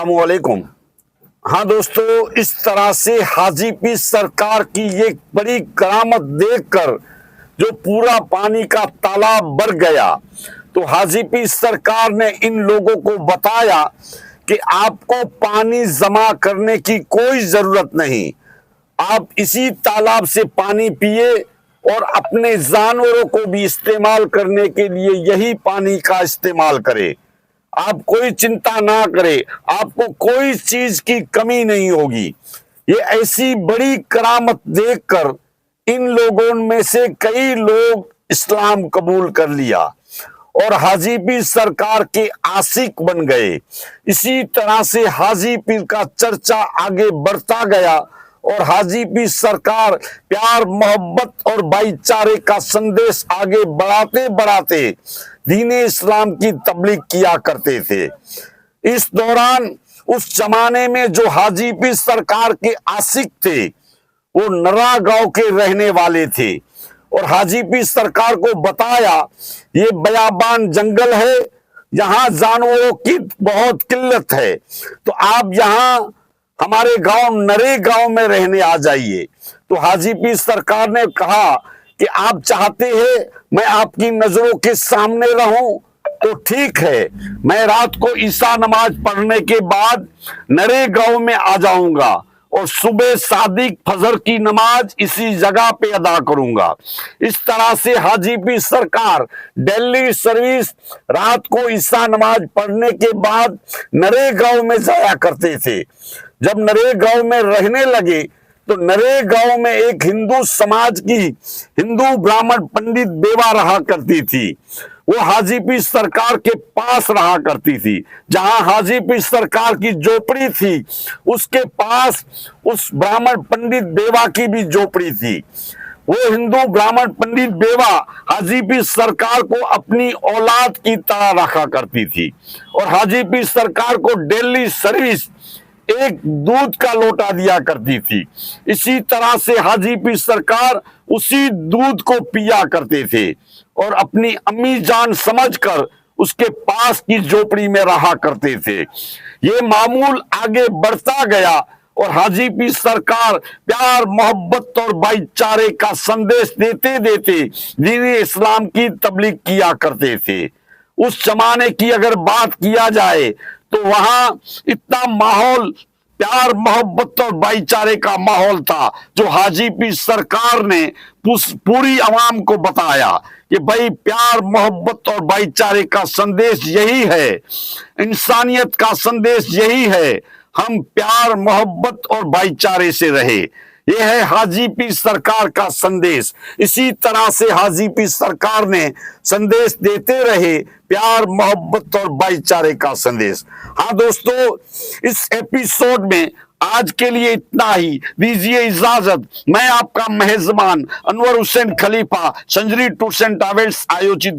अस्सलामुअलैकुम। हाँ दोस्तों, इस तरह से हाजी पीर सरकार की ये बड़ी करामत देखकर जो पूरा पानी का तालाब भर गया, तो हाजी पीर सरकार ने इन लोगों को बताया कि आपको पानी जमा करने की कोई जरूरत नहीं, आप इसी तालाब से पानी पिए और अपने जानवरों को भी इस्तेमाल करने के लिए यही पानी का इस्तेमाल करें। आप कोई चिंता ना करें, आपको कोई चीज की कमी नहीं होगी। ये ऐसी बड़ी करामत देखकर इन लोगों में से कई लोग इस्लाम कबूल कर लिया और हाजी पीर सरकार के आशिक बन गए। इसी तरह से हाजी पीर का चर्चा आगे बढ़ता गया और हाजी पीर सरकार प्यार, मोहब्बत और भाईचारे का संदेश आगे बढ़ाते बढ़ाते दीन इस्लाम की तबलीग किया करते थे। इस दौरान उस जमाने में जो हाजी पीर सरकार के आशिक थे वो नरा गांव के रहने वाले थे और हाजी पीर सरकार को बताया ये बयाबान जंगल है, यहाँ जानवरों की बहुत किल्लत है, तो आप यहाँ हमारे गांव नरे गांव में रहने आ जाइए। तो हाजी पीर सरकार ने कहा कि आप चाहते हैं मैं आपकी नजरों के सामने रहूं तो ठीक है, मैं रात को ईशा नमाज पढ़ने के बाद नरे गांव में आ जाऊंगा और सुबह सादिक फजर की नमाज इसी जगह पे अदा करूंगा। इस तरह से हाजी पीर सरकार दिल्ली सर्विस रात को ईशा नमाज पढ़ने के बाद नरे गांव में जाया करते थे। जब नरे गांव में रहने लगे तो नरे गांव में एक हिंदू समाज की हिंदू ब्राह्मण पंडित बेवा रहा करती थी। वो हाजी पीर सरकार के पास रहा करती थी। जहां हाजी पीर सरकार की झोपड़ी थी उसके पास उस ब्राह्मण पंडित बेवा की भी झोपड़ी थी। वो हिंदू ब्राह्मण पंडित बेवा हाजी पीर सरकार को अपनी औलाद की तरह रखा करती थी और हाजी पीर सरकार को डेली सर्विस एक दूध का लोटा दिया करती थी। इसी तरह से हाजी पीर सरकार उसी दूध को पिया करते थे और अपनी अम्मी जान समझकर उसके पास की झोपड़ी में रहा करते थे। ये मामूल आगे बढ़ता गया और हाजी पीर सरकार प्यार, मोहब्बत और भाईचारे का संदेश देते देते दीन इस्लाम की तबलीग किया करते थे। उस जमाने की अगर बात किया जाए तो वहां इतना माहौल प्यार, मोहब्बत और भाईचारे का माहौल था जो हाजी पीर सरकार ने पूरी आवाम को बताया कि भाई प्यार, मोहब्बत और भाईचारे का संदेश यही है, इंसानियत का संदेश यही है, हम प्यार, मोहब्बत और भाईचारे से रहे। यह है हाजी पीर सरकार का संदेश। इसी तरह से हाजी पीर सरकार ने संदेश देते रहे प्यार, मोहब्बत और भाईचारे का संदेश। हाँ दोस्तों, इस एपिसोड में आज के लिए इतना ही। दीजिए इजाजत। मैं आपका मेहजबान अनवर हुसैन खलीफा, संजरी टूर्स एंड ट्रैवल्स आयोजित